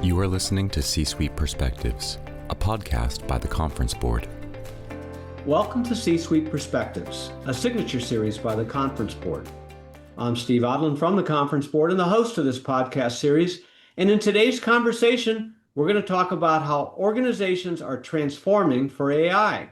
You are listening to C-Suite Perspectives, a podcast by the Conference Board. Welcome to C-Suite Perspectives, a signature series by the Conference Board. I'm Steve Odland from the Conference Board and the host of this podcast series. And in today's conversation, we're going to talk about how organizations are transforming for AI,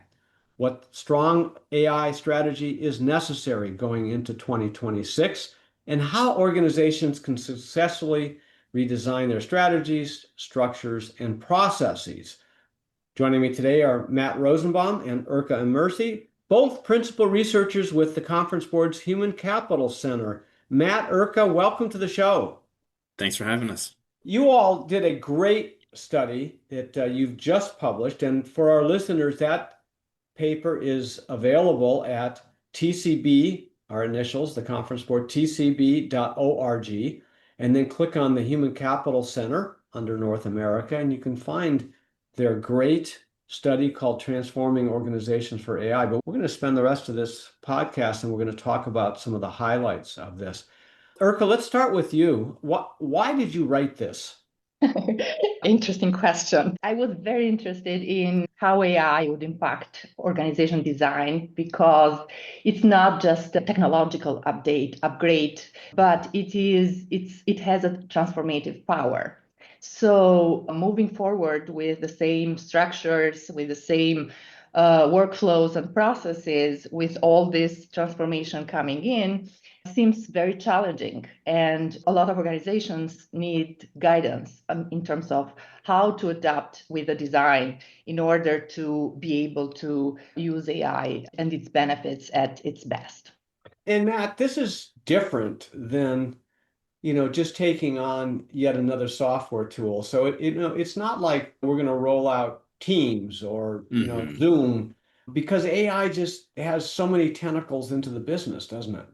what strong AI strategy is necessary going into 2026, and how organizations can successfully redesign their strategies, structures, and processes. Joining me today are Matt Rosenbaum and Erka Amursi, both principal researchers with the Conference Board's Human Capital Center. Matt, Erka, welcome to the show. Thanks for having us. You all did a great study that you've just published, and for our listeners, that paper is available at TCB, our initials, the Conference Board, tcb.org. And then click on the Human Capital Center under North America, and you can find their great study called Transforming Organizations for AI. But we're going to spend the rest of this podcast and we're going to talk about some of the highlights of this. Erka, let's start with you. Why did you write this? Interesting question. I was very interested in how AI would impact organization design because it's not just a technological upgrade, but it has a transformative power. So moving forward with the same structures, with the same workflows and processes, with all this transformation coming in, seems very challenging. And a lot of organizations need guidance in terms of how to adapt with the design in order to be able to use AI and its benefits at its best. And Matt, this is different than just taking on yet another software tool. So it's not like we're going to roll out Teams or Zoom, because AI just has so many tentacles into the business, doesn't it?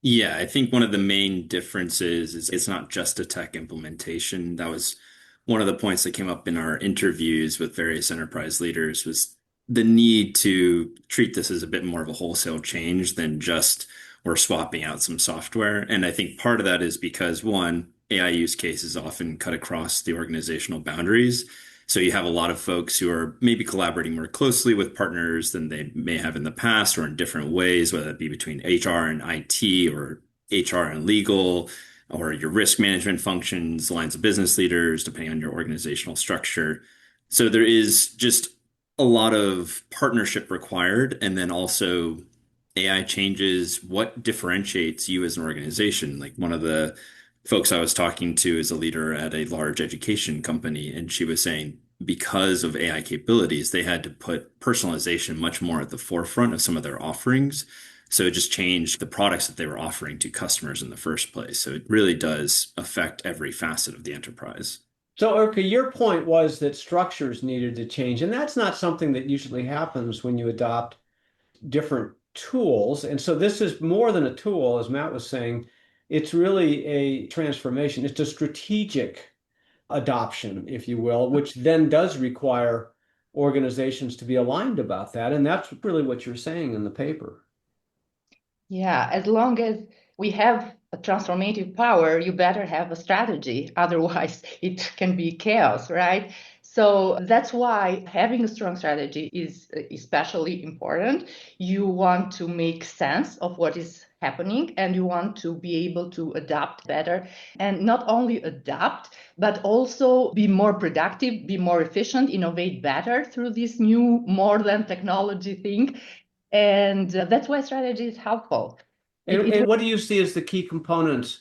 Yeah, I think one of the main differences is it's not just a tech implementation. That was one of the points that came up in our interviews with various enterprise leaders, was the need to treat this as a bit more of a wholesale change than just we're swapping out some software. And I think part of that is because, one, AI use cases often cut across the organizational boundaries. So you have a lot of folks who are maybe collaborating more closely with partners than they may have in the past, or in different ways, whether it be between HR and IT or HR and legal, or your risk management functions, lines of business leaders, depending on your organizational structure. So there is just a lot of partnership required. And then also AI changes what differentiates you as an organization. Like, one of the folks I was talking to is a leader at a large education company, and she was saying because of AI capabilities, they had to put personalization much more at the forefront of some of their offerings. So it just changed the products that they were offering to customers in the first place. So it really does affect every facet of the enterprise. So, Erka, your point was that structures needed to change, and that's not something that usually happens when you adopt different tools. And so this is more than a tool, as Matt was saying. It's really a transformation. It's a strategic adoption, if you will, which then does require organizations to be aligned about that. And that's really what you're saying in the paper. Yeah, as long as we have a transformative power, you better have a strategy. Otherwise, it can be chaos, right? So that's why having a strong strategy is especially important. You want to make sense of what is happening, and you want to be able to adapt better, and not only adapt, but also be more productive, be more efficient, innovate better through this new, more than technology thing. And that's why strategy is helpful. And what do you see as the key components,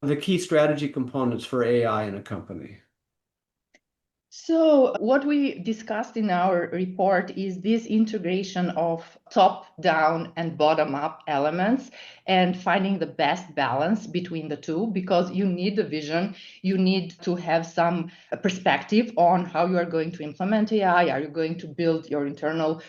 the key strategy components for AI in a company? So what we discussed in our report is this integration of top-down and bottom-up elements and finding the best balance between the two, because you need a vision, you need to have some perspective on how you are going to implement AI. Are you going to build your internal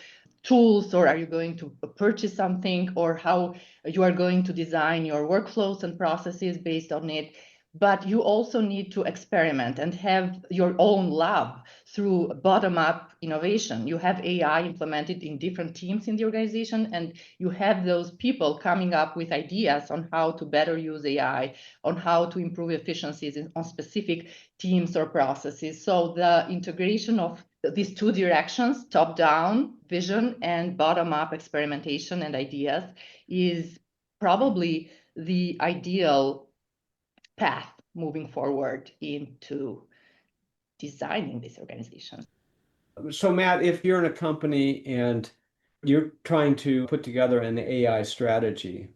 tools, or are you going to purchase something, or how you are going to design your workflows and processes based on it? but you also need to experiment and have your own lab through bottom-up innovation. You have AI implemented in different teams in the organization, and you have those people coming up with ideas on how to better use AI, on how to improve efficiencies on specific teams or processes. So the integration of these two directions, top-down vision and bottom-up experimentation and ideas, is probably the ideal path moving forward into designing these organizations. So, Matt, if you're in a company and you're trying to put together an AI strategy,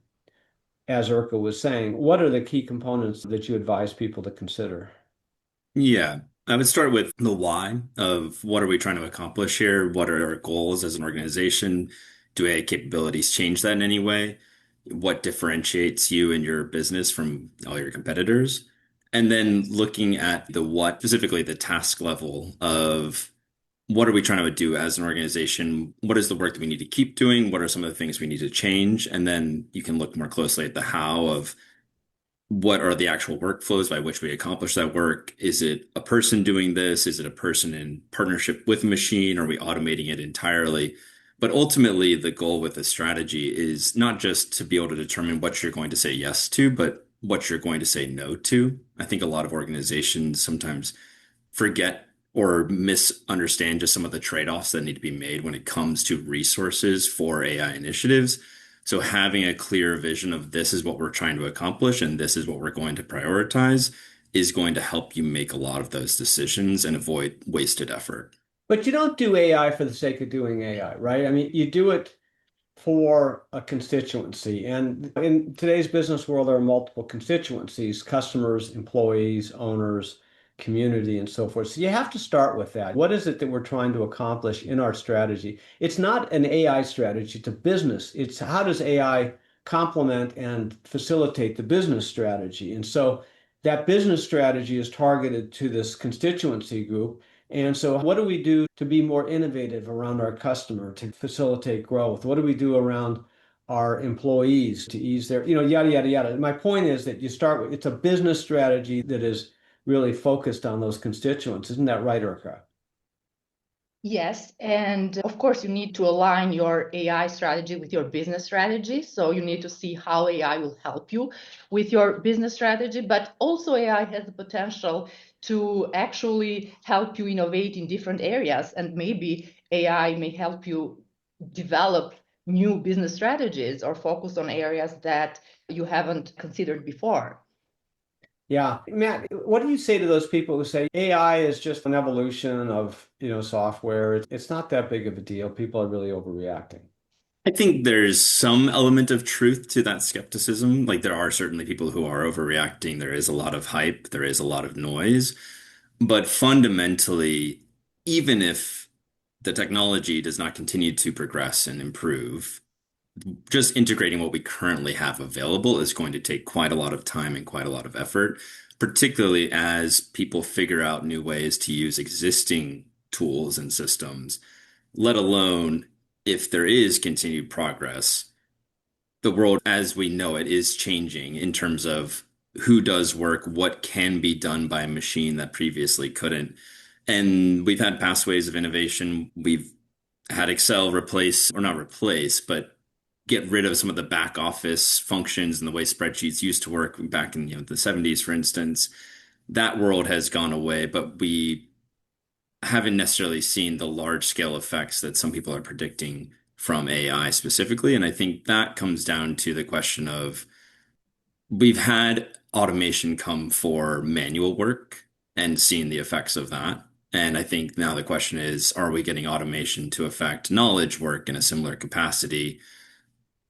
as Erka was saying, what are the key components that you advise people to consider? Yeah, I would start with the why of what are we trying to accomplish here? What are our goals as an organization? Do AI capabilities change that in any way? What differentiates you and your business from all your competitors? And then looking at the what, specifically the task level of what are we trying to do as an organization? What is the work that we need to keep doing? What are some of the things we need to change? And then you can look more closely at the how of what are the actual workflows by which we accomplish that work? Is it a person doing this? Is it a person in partnership with a machine? Are we automating it entirely? But ultimately, the goal with the strategy is not just to be able to determine what you're going to say yes to, but what you're going to say no to. I think a lot of organizations sometimes forget or misunderstand just some of the trade-offs that need to be made when it comes to resources for AI initiatives. So having a clear vision of this is what we're trying to accomplish and this is what we're going to prioritize is going to help you make a lot of those decisions and avoid wasted effort. But you don't do AI for the sake of doing AI, right? I mean, you do it for a constituency. And in today's business world, there are multiple constituencies: customers, employees, owners, community, and so forth. So you have to start with that. What is it that we're trying to accomplish in our strategy? It's not an AI strategy, it's a business. It's how does AI complement and facilitate the business strategy? And so that business strategy is targeted to this constituency group. And so what do we do to be more innovative around our customer to facilitate growth? What do we do around our employees to ease their, yada, yada, yada. My point is that you start with, it's a business strategy that is really focused on those constituents. Isn't that right, Erka? Yes, and of course you need to align your AI strategy with your business strategy. So you need to see how AI will help you with your business strategy, but also AI has the potential to actually help you innovate in different areas, and maybe AI may help you develop new business strategies or focus on areas that you haven't considered before. Yeah. Matt, what do you say to those people who say AI is just an evolution of, software? It's not that big of a deal. People are really overreacting. I think there's some element of truth to that skepticism. Like there are certainly people who are overreacting. There is a lot of hype. There is a lot of noise. But fundamentally, even if the technology does not continue to progress and improve, just integrating what we currently have available is going to take quite a lot of time and quite a lot of effort, particularly as people figure out new ways to use existing tools and systems, let alone if there is continued progress. The world as we know it is changing in terms of who does work, what can be done by a machine that previously couldn't. And we've had past ways of innovation. We've had Excel replace, or not replace, but get rid of some of the back office functions and the way spreadsheets used to work back in the 70s, for instance. That world has gone away, but we haven't necessarily seen the large scale effects that some people are predicting from AI specifically. And I think that comes down to the question of we've had automation come for manual work and seeing the effects of that. And I think now the question is, are we getting automation to affect knowledge work in a similar capacity?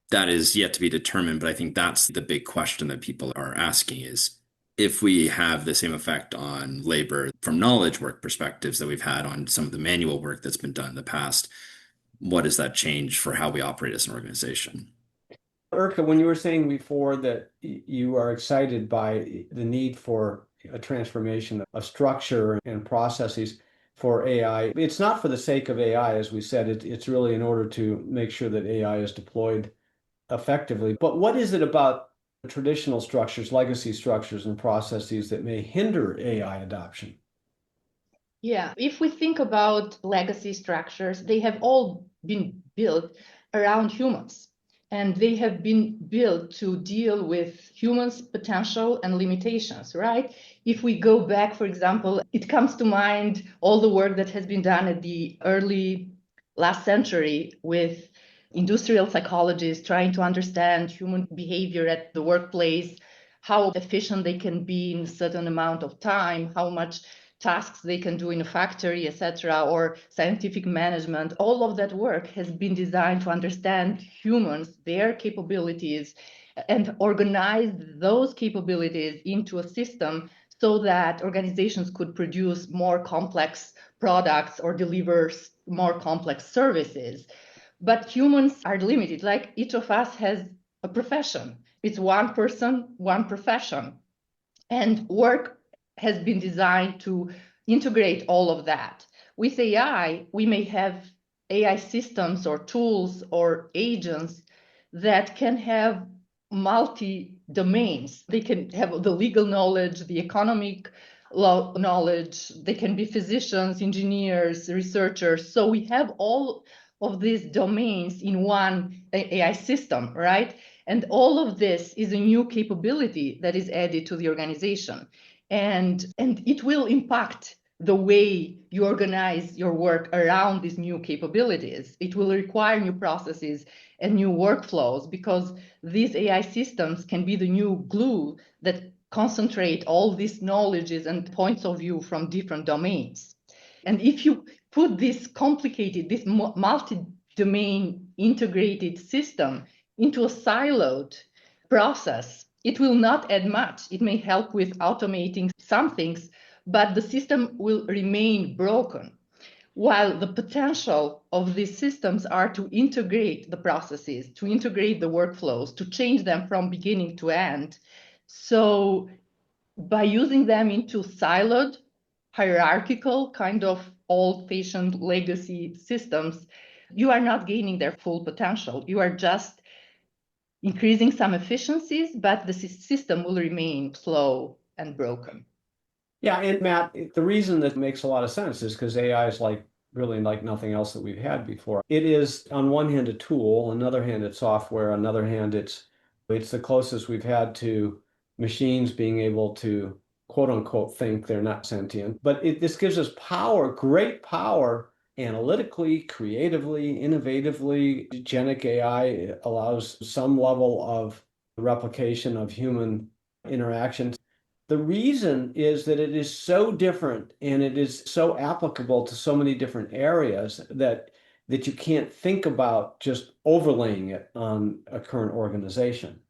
That is yet to be determined, but I think that's the big question that people are asking is if we have the same effect on labor from knowledge work perspectives that we've had on some of the manual work that's been done in the past, what does that change for how we operate as an organization? Erka, when you were saying before that you are excited by the need for a transformation of structure and processes for AI, it's not for the sake of AI, as we said, it's really in order to make sure that AI is deployed effectively. But what is it about traditional structures, legacy structures, and processes that may hinder AI adoption? Yeah, if we think about legacy structures, they have all been built around humans, and they have been built to deal with humans' potential and limitations, right? If we go back, for example, it comes to mind all the work that has been done at the early last century with industrial psychologists trying to understand human behavior at the workplace, how efficient they can be in a certain amount of time, how much tasks they can do in a factory, etc., or scientific management. All of that work has been designed to understand humans, their capabilities, and organize those capabilities into a system so that organizations could produce more complex products or deliver more complex services. But humans are limited. Like each of us has a profession. It's one person, one profession. And work has been designed to integrate all of that. With AI, we may have AI systems or tools or agents that can have multi-domains. They can have the legal knowledge, the economic law knowledge, they can be physicians, engineers, researchers. So we have all of these domains in one AI system, right? And all of this is a new capability that is added to the organization. And it will impact the way you organize your work around these new capabilities. It will require new processes and new workflows because these AI systems can be the new glue that concentrate all these knowledges and points of view from different domains. And if you put this complicated, this multi-domain integrated system into a siloed process, it will not add much. It may help with automating some things, but the system will remain broken. While the potential of these systems are to integrate the processes, to integrate the workflows, to change them from beginning to end. So by using them into siloed, hierarchical, kind of old-fashioned legacy systems, you are not gaining their full potential. You are just increasing some efficiencies, but the system will remain slow and broken. Yeah, and Matt, the reason that makes a lot of sense is because AI is really like nothing else that we've had before. It is on one hand a tool, on the other hand it's software, on the other hand it's the closest we've had to machines being able to quote unquote think. They're not sentient, but this gives us power, great power, analytically, creatively, innovatively. Genic AI allows some level of replication of human interactions. The reason is that it is so different and it is so applicable to so many different areas that you can't think about just overlaying it on a current organization.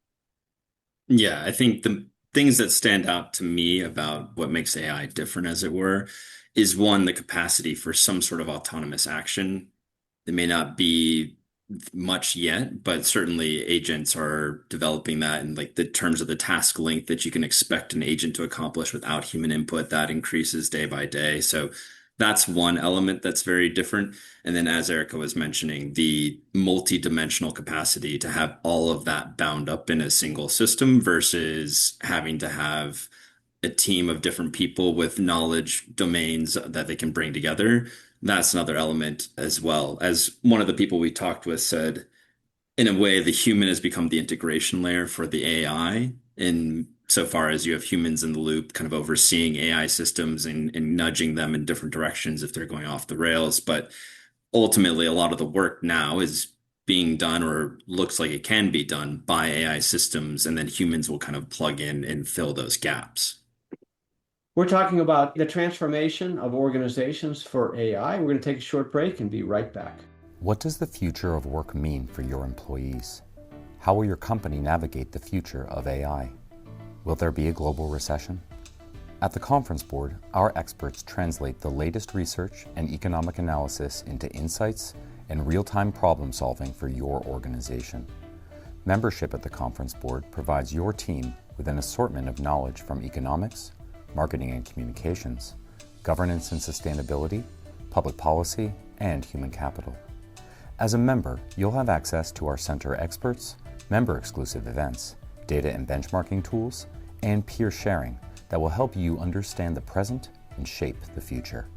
Yeah, I think the things that stand out to me about what makes AI different, as it were, is one, the capacity for some sort of autonomous action. It may not be much yet, but certainly agents are developing that in like the terms of the task length that you can expect an agent to accomplish without human input, that increases day by day. So that's one element that's very different. And then, as Erka was mentioning, the multi-dimensional capacity to have all of that bound up in a single system versus having to have a team of different people with knowledge domains that they can bring together. That's another element, as well. As one of the people we talked with said, in a way, the human has become the integration layer for the AI, in so far as you have humans in the loop kind of overseeing AI systems and nudging them in different directions if they're going off the rails. But ultimately, a lot of the work now is being done, or looks like it can be done, by AI systems, and then humans will kind of plug in and fill those gaps. We're talking about the transformation of organizations for AI. We're going to take a short break and be right back. What does the future of work mean for your employees? How will your company navigate the future of AI? Will there be a global recession? At the Conference Board, our experts translate the latest research and economic analysis into insights and real-time problem solving for your organization. Membership at the Conference Board provides your team with an assortment of knowledge from economics, marketing and communications, governance and sustainability, public policy, and human capital. As a member, you'll have access to our center experts, member-exclusive events, data and benchmarking tools, and peer sharing that will help you understand the present and shape the future.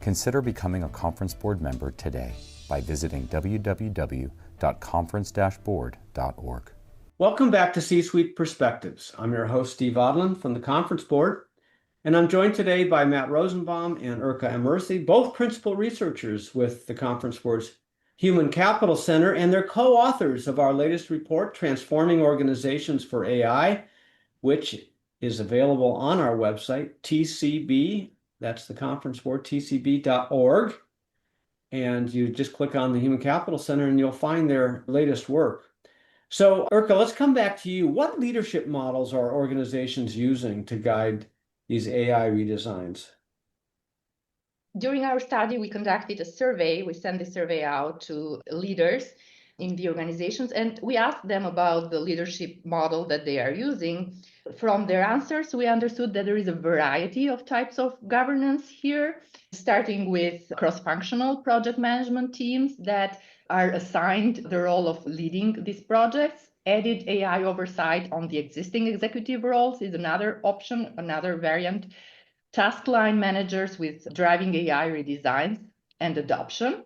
Consider becoming a Conference Board member today by visiting www.conference-board.org. Welcome back to C-Suite Perspectives. I'm your host, Steve Odland from the Conference Board, and I'm joined today by Matt Rosenbaum and Erka Amursi, both principal researchers with the Conference Board's Human Capital Center, and they're co-authors of our latest report, Transforming Organizations for AI, which is available on our website, TCB, that's the Conference Board, tcb.org. And you just click on the Human Capital Center and you'll find their latest work. So, Erka, let's come back to you. What leadership models are organizations using to guide these AI redesigns? During our study, we conducted a survey. We sent the survey out to leaders in the organizations, and we asked them about the leadership model that they are using. From their answers, we understood that there is a variety of types of governance here, starting with cross-functional project management teams that are assigned the role of leading these projects. Added AI oversight on the existing executive roles is another option, another variant. Task line managers with driving AI redesigns and adoption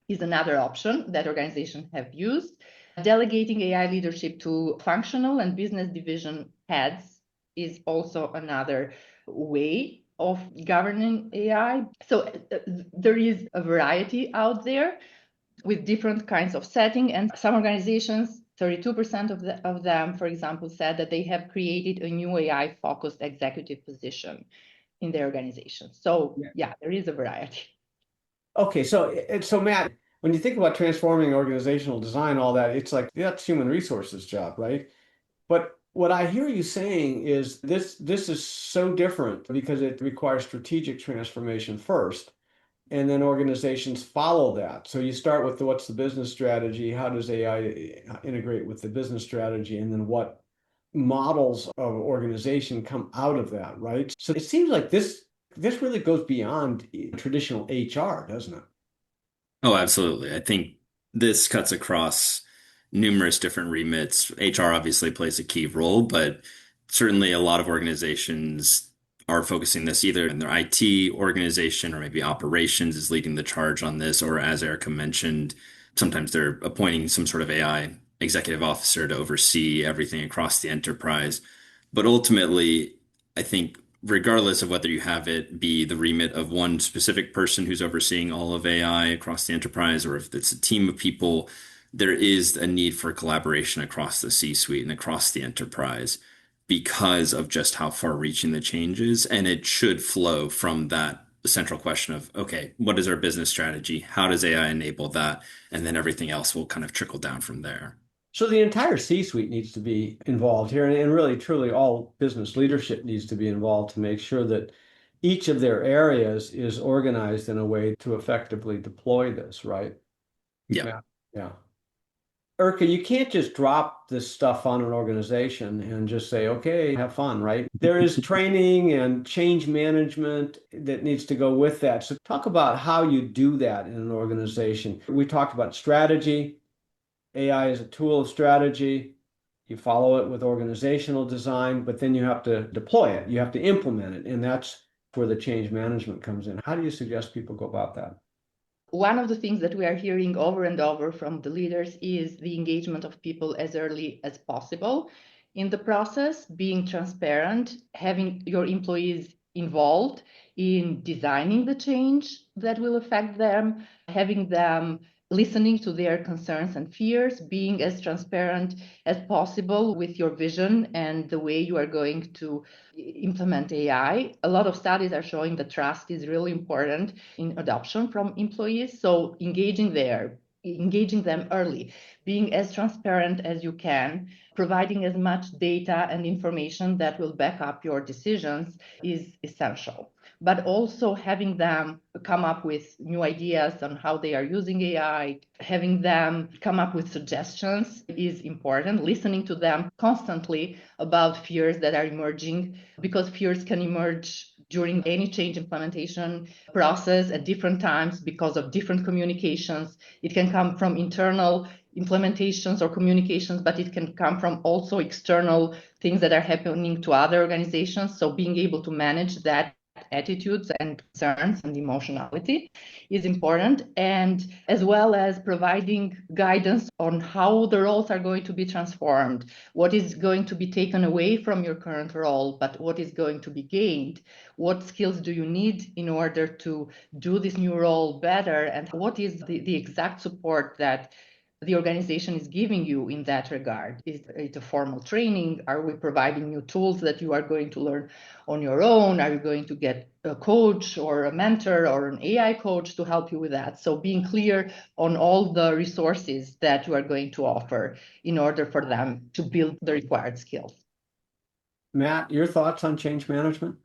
is another option that organizations have used. Delegating AI leadership to functional and business division heads is also another way of governing AI. So there is a variety out there with different kinds of setting, and some organizations, 32% of them, for example, said that they have created a new AI-focused executive position in their organization. So yeah, there is a variety. Okay, so Matt, when you think about transforming organizational design, all that, it's like that's human resources job, right? But what I hear you saying is this is so different because it requires strategic transformation first, and then organizations follow that. So you start with what's the business strategy, how does AI integrate with the business strategy, and then what models of organization come out of that, right? So it seems like this really goes beyond traditional HR, doesn't it? Oh, absolutely. I think this cuts across numerous different remits. HR obviously plays a key role, but certainly a lot of organizations are focusing this either in their IT organization or maybe operations is leading the charge on this, or as Erka mentioned, sometimes they're appointing some sort of AI executive officer to oversee everything across the enterprise. But ultimately, I think regardless of whether you have it be the remit of one specific person who's overseeing all of AI across the enterprise, or if it's a team of people, there is a need for collaboration across the C-suite and across the enterprise because of just how far-reaching the change is. And it should flow from that central question of, okay, what is our business strategy? How does AI enable that? And then everything else will kind of trickle down from there. So the entire C-suite needs to be involved here, and really, truly, all business leadership needs to be involved to make sure that each of their areas is organized in a way to effectively deploy this, right? Yeah. Yeah. Erka, you can't just drop this stuff on an organization and just say, okay, have fun, right? There is training and change management that needs to go with that. So talk about how you do that in an organization. We talked about strategy. AI is a tool of strategy. You follow it with organizational design, but then you have to deploy it. You have to implement it. And that's where the change management comes in. How do you suggest people go about that? One of the things that we are hearing over and over from the leaders is the engagement of people as early as possible in the process, being transparent, having your employees involved in designing the change that will affect them, having them listening to their concerns and fears, being as transparent as possible with your vision and the way you are going to implement AI. A lot of studies are showing that trust is really important in adoption from employees. So engaging them early, being as transparent as you can, providing as much data and information that will back up your decisions is essential. But also having them come up with new ideas on how they are using AI, having them come up with suggestions is important, listening to them constantly about fears that are emerging, because fears can emerge during any change implementation process at different times because of different communications. It can come from internal implementations or communications, but it can come from also external things that are happening to other organizations. So being able to manage that attitudes and concerns and emotionality is important, and as well as providing guidance on how the roles are going to be transformed, what is going to be taken away from your current role, but what is going to be gained, what skills do you need in order to do this new role better, and what is the exact support that the organization is giving you in that regard. Is it a formal training? Are we providing new tools that you are going to learn on your own? Are you going to get a coach or a mentor or an AI coach to help you with that? So being clear on all the resources that you are going to offer in order for them to build the required skills. Matt, your thoughts on change management?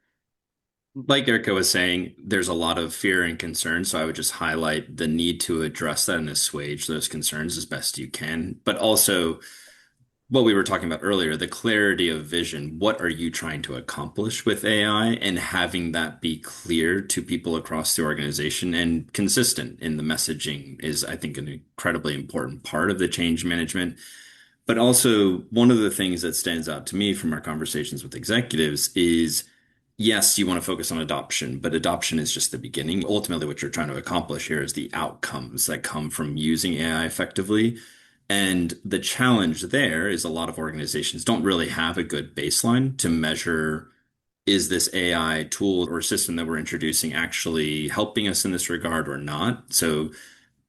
Like Erka was saying, there's a lot of fear and concern, so I would just highlight the need to address that and assuage those concerns as best you can. But also, what we were talking about earlier, the clarity of vision. What are you trying to accomplish with AI? And having that be clear to people across the organization and consistent in the messaging is, I think, an incredibly important part of the change management. But also, one of the things that stands out to me from our conversations with executives is, yes, you want to focus on adoption, but adoption is just the beginning. Ultimately, what you're trying to accomplish here is the outcomes that come from using AI effectively. And the challenge there is a lot of organizations don't really have a good baseline to measure, is this AI tool or system that we're introducing actually helping us in this regard or not? So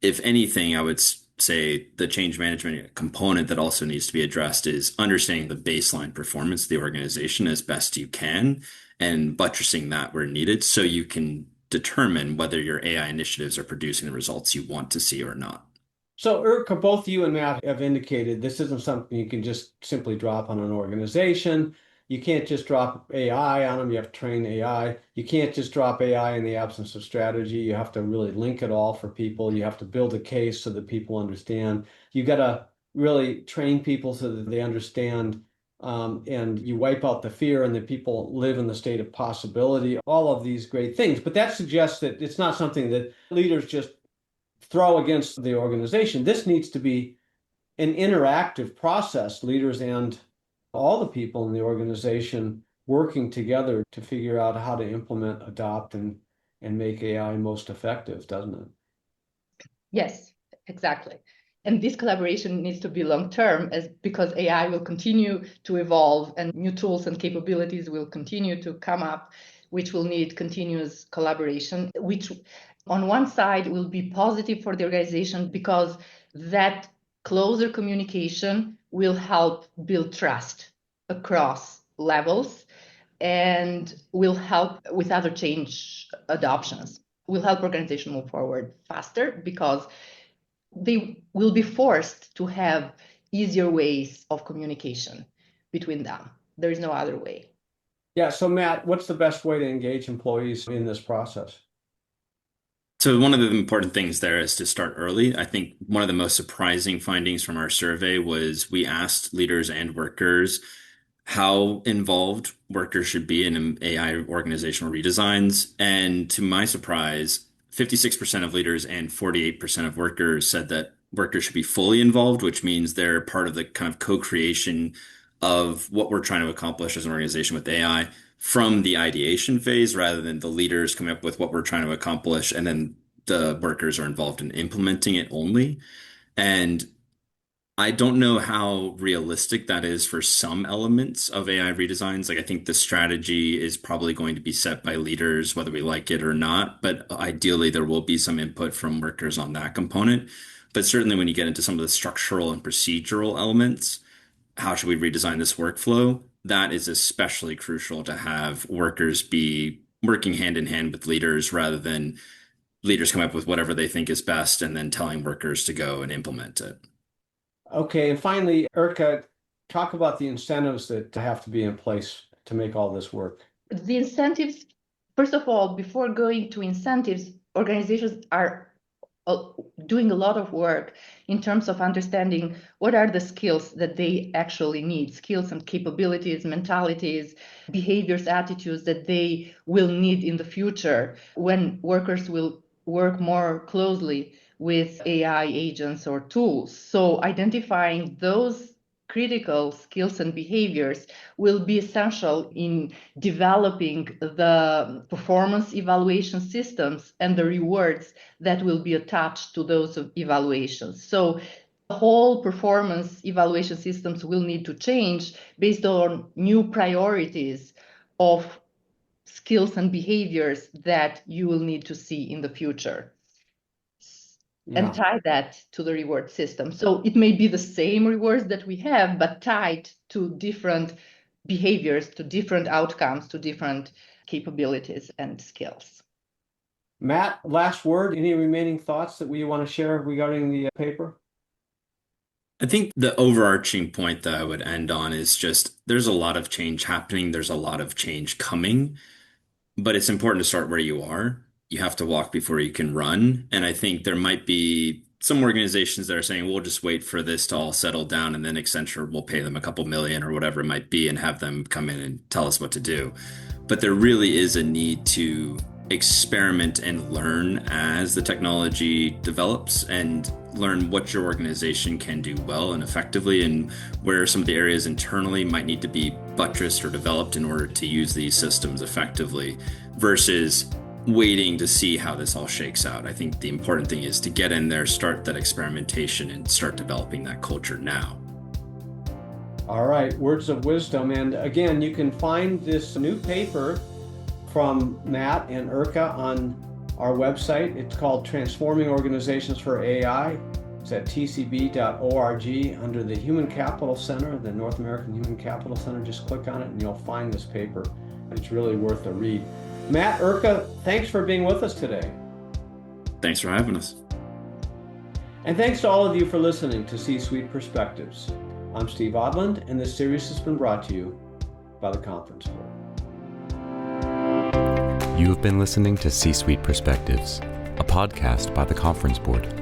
if anything, I would say the change management component that also needs to be addressed is understanding the baseline performance of the organization as best you can and buttressing that where needed so you can determine whether your AI initiatives are producing the results you want to see or not. So, Erka, both you and Matt have indicated this isn't something you can just simply drop on an organization. You can't just drop AI on them. You have to train AI. You can't just drop AI in the absence of strategy. You have to really link it all for people. You have to build a case so that people understand. You got to really train people so that they understand, and you wipe out the fear and that people live in the state of possibility, all of these great things. But that suggests that it's not something that leaders just throw against the organization. This needs to be an interactive process, leaders and all the people in the organization working together to figure out how to implement, adopt, and make AI most effective, doesn't it? Yes, exactly. And this collaboration needs to be long-term because AI will continue to evolve and new tools and capabilities will continue to come up, which will need continuous collaboration, which on one side will be positive for the organization because that closer communication will help build trust across levels and will help with other change adoptions, will help organization move forward faster because they will be forced to have easier ways of communication between them. There is no other way. Yeah. So, Matt, what's the best way to engage employees in this process? So one of the important things there is to start early. I think one of the most surprising findings from our survey was we asked leaders and workers how involved workers should be in AI organizational redesigns. And to my surprise, 56% of leaders and 48% of workers said that workers should be fully involved, which means they're part of the kind of co-creation of what we're trying to accomplish as an organization with AI from the ideation phase rather than the leaders coming up with what we're trying to accomplish and then the workers are involved in implementing it only. And I don't know how realistic that is for some elements of AI redesigns. Like, I think the strategy is probably going to be set by leaders, whether we like it or not. But ideally, there will be some input from workers on that component. But certainly, when you get into some of the structural and procedural elements, how should we redesign this workflow? That is especially crucial to have workers be working hand in hand with leaders rather than leaders come up with whatever they think is best and then telling workers to go and implement it. Okay, and finally, Erka, talk about the incentives that have to be in place to make all this work. The incentives, first of all, before going to incentives, organizations are doing a lot of work in terms of understanding what are the skills that they actually need, skills and capabilities, mentalities, behaviors, attitudes that they will need in the future when workers will work more closely with AI agents or tools. So identifying those critical skills and behaviors will be essential in developing the performance evaluation systems and the rewards that will be attached to those evaluations. So the whole performance evaluation systems will need to change based on new priorities of skills and behaviors that you will need to see in the future. And tie that to the reward system. So it may be the same rewards that we have, but tied to different behaviors, to different outcomes, to different capabilities and skills. Matt, last word, any remaining thoughts that we want to share regarding the paper? I think the overarching point that I would end on is just there's a lot of change happening, there's a lot of change coming, but it's important to start where you are. You have to walk before you can run. And I think there might be some organizations that are saying, we'll just wait for this to all settle down and then Accenture will pay them a couple million or whatever it might be and have them come in and tell us what to do. But there really is a need to experiment and learn as the technology develops and learn what your organization can do well and effectively and where some of the areas internally might need to be buttressed or developed in order to use these systems effectively versus waiting to see how this all shakes out. I think the important thing is to get in there, start that experimentation and start developing that culture now. All right, words of wisdom. And again, you can find this new paper from Matt and Erka on our website. It's called Transforming Organizations for AI. It's at tcb.org under the Human Capital Center, the North American Human Capital Center. Just click on it and you'll find this paper. It's really worth a read. Matt, Erka, thanks for being with us today. Thanks for having us. And thanks to all of you for listening to C-Suite Perspectives. I'm Steve Odland, and this series has been brought to you by the Conference Board. You have been listening to C-Suite Perspectives, a podcast by the Conference Board.